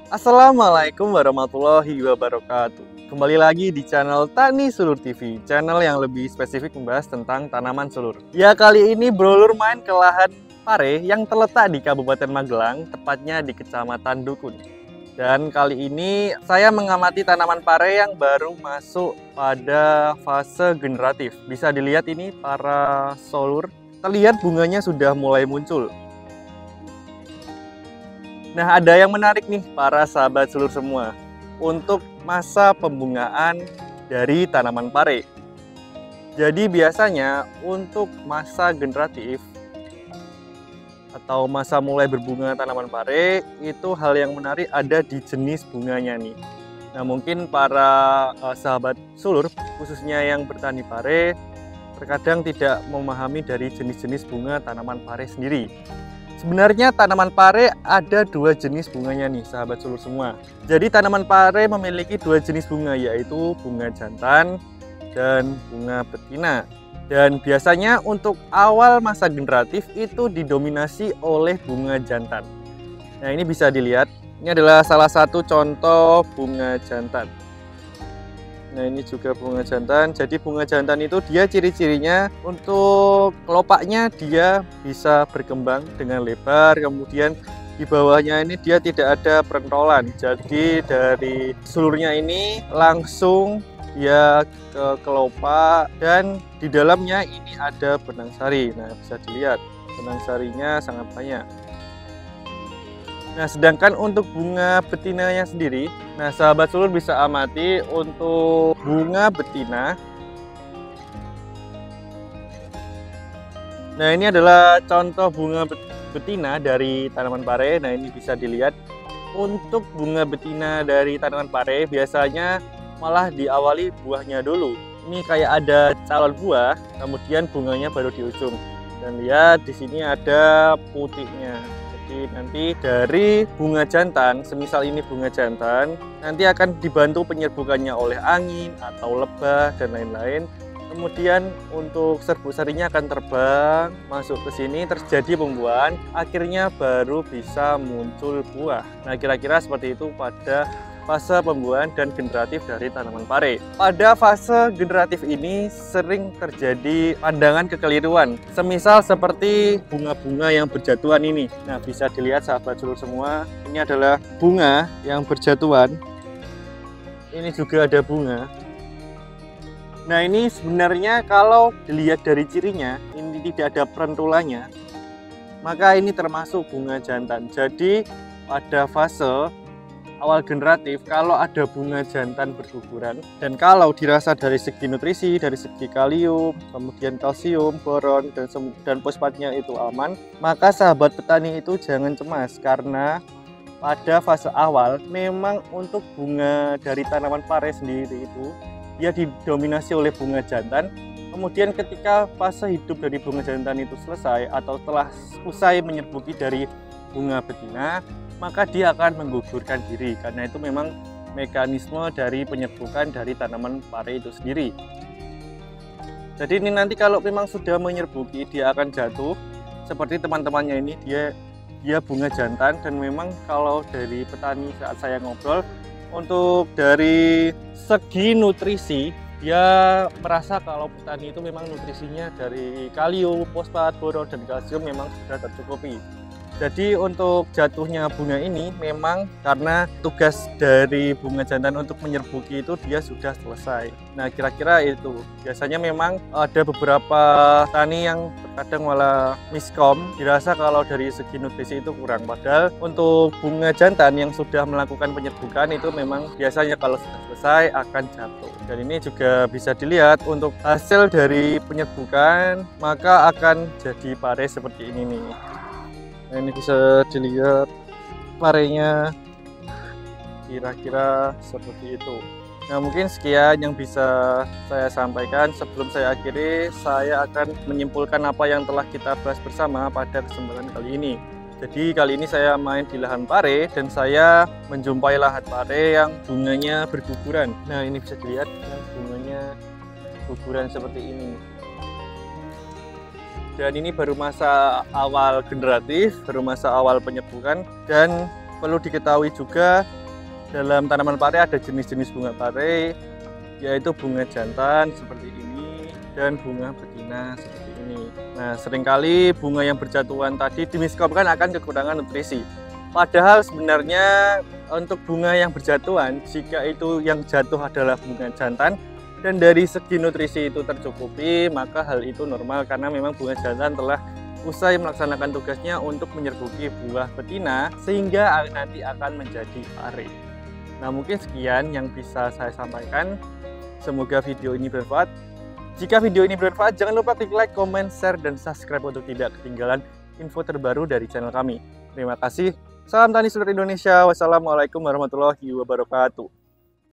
Assalamualaikum warahmatullahi wabarakatuh. Kembali lagi di channel Tani Sulur TV, channel yang lebih spesifik membahas tentang tanaman sulur. Ya, kali ini Brolur main ke lahan pare yang terletak di Kabupaten Magelang, tepatnya di Kecamatan Dukun. Dan kali ini saya mengamati tanaman pare yang baru masuk pada fase generatif. Bisa dilihat ini para solur, terlihat bunganya sudah mulai muncul. Nah, ada yang menarik nih para sahabat sulur semua untuk masa pembungaan dari tanaman pare. Jadi biasanya untuk masa generatif atau masa mulai berbunga tanaman pare itu hal yang menarik ada di jenis bunganya nih. Nah, mungkin para sahabat sulur khususnya yang bertani pare terkadang tidak memahami dari jenis-jenis bunga tanaman pare sendiri. Sebenarnya tanaman pare ada dua jenis bunganya nih sahabat sulur semua. Jadi tanaman pare memiliki dua jenis bunga, yaitu bunga jantan dan bunga betina. Dan biasanya untuk awal masa generatif itu didominasi oleh bunga jantan. Nah, ini bisa dilihat, ini adalah salah satu contoh bunga jantan. Nah, ini juga bunga jantan. Jadi bunga jantan itu dia ciri-cirinya untuk kelopaknya dia bisa berkembang dengan lebar, kemudian di bawahnya ini dia tidak ada perentolan. Jadi dari sulurnya ini langsung dia ke kelopak dan di dalamnya ini ada benang sari. Nah, bisa dilihat benang sarinya sangat banyak. Nah, sedangkan untuk bunga betinanya sendiri, nah sahabat sulur bisa amati untuk bunga betina. Nah, ini adalah contoh bunga betina dari tanaman pare. Nah, ini bisa dilihat untuk bunga betina dari tanaman pare biasanya malah diawali buahnya dulu. Ini kayak ada calon buah, kemudian bunganya baru di ujung. Dan lihat di sini ada putihnya. Nanti dari bunga jantan, semisal ini bunga jantan, nanti akan dibantu penyerbukannya oleh angin atau lebah dan lain-lain. Kemudian untuk serbuk sarinya akan terbang masuk ke sini, terjadi pembuahan, akhirnya baru bisa muncul buah. Nah, kira-kira seperti itu pada fase pembuahan dan generatif dari tanaman pare. Pada fase generatif ini sering terjadi pandangan kekeliruan, semisal seperti bunga-bunga yang berjatuhan ini. Nah, bisa dilihat sahabat sulur semua, ini adalah bunga yang berjatuhan. Ini juga ada bunga. Nah, ini sebenarnya kalau dilihat dari cirinya, ini tidak ada perentulannya, maka ini termasuk bunga jantan. Jadi pada fase awal generatif, kalau ada bunga jantan berguguran dan kalau dirasa dari segi nutrisi, dari segi kalium, kemudian kalsium, boron, dan fosfatnya itu aman, maka sahabat petani itu jangan cemas karena pada fase awal memang untuk bunga dari tanaman pare sendiri itu dia didominasi oleh bunga jantan. Kemudian ketika fase hidup dari bunga jantan itu selesai atau setelah usai menyerbuki dari bunga betina, maka dia akan menggugurkan diri karena itu memang mekanisme dari penyerbukan dari tanaman pare itu sendiri. Jadi ini nanti kalau memang sudah menyerbuki dia akan jatuh seperti teman-temannya ini, dia bunga jantan. Dan memang kalau dari petani saat saya ngobrol, untuk dari segi nutrisi dia merasa kalau petani itu memang nutrisinya dari kalium, fosfat, boron, dan kalsium memang sudah tercukupi. Jadi untuk jatuhnya bunga ini memang karena tugas dari bunga jantan untuk menyerbuki itu dia sudah selesai. Nah, kira-kira itu. Biasanya memang ada beberapa tani yang terkadang malah miskom, dirasa kalau dari segi nutrisi itu kurang. Padahal untuk bunga jantan yang sudah melakukan penyerbukan itu memang biasanya kalau sudah selesai akan jatuh. Dan ini juga bisa dilihat untuk hasil dari penyerbukan, maka akan jadi pare seperti ini nih. Nah, ini bisa dilihat parenya kira-kira seperti itu. Nah, mungkin sekian yang bisa saya sampaikan. Sebelum saya akhiri, saya akan menyimpulkan apa yang telah kita bahas bersama pada kesempatan kali ini. Jadi kali ini saya main di lahan pare dan saya menjumpai lahan pare yang bunganya berguguran. Nah, ini bisa dilihat yang bunganya guguran seperti ini. Dan ini baru masa awal generatif, baru masa awal penyerbukan. Dan perlu diketahui juga dalam tanaman pare ada jenis-jenis bunga pare, yaitu bunga jantan seperti ini dan bunga betina seperti ini. Nah, seringkali bunga yang berjatuhan tadi dimiskopkan akan kekurangan nutrisi. Padahal sebenarnya untuk bunga yang berjatuhan, jika itu yang jatuh adalah bunga jantan dan dari segi nutrisi itu tercukupi, maka hal itu normal karena memang bunga jantan telah usai melaksanakan tugasnya untuk menyerbuki buah betina sehingga nanti akan menjadi pare. Nah, mungkin sekian yang bisa saya sampaikan. Semoga video ini bermanfaat. Jika video ini bermanfaat, jangan lupa klik like, comment, share, dan subscribe untuk tidak ketinggalan info terbaru dari channel kami. Terima kasih. Salam tani seluruh Indonesia. Wassalamualaikum warahmatullahi wabarakatuh.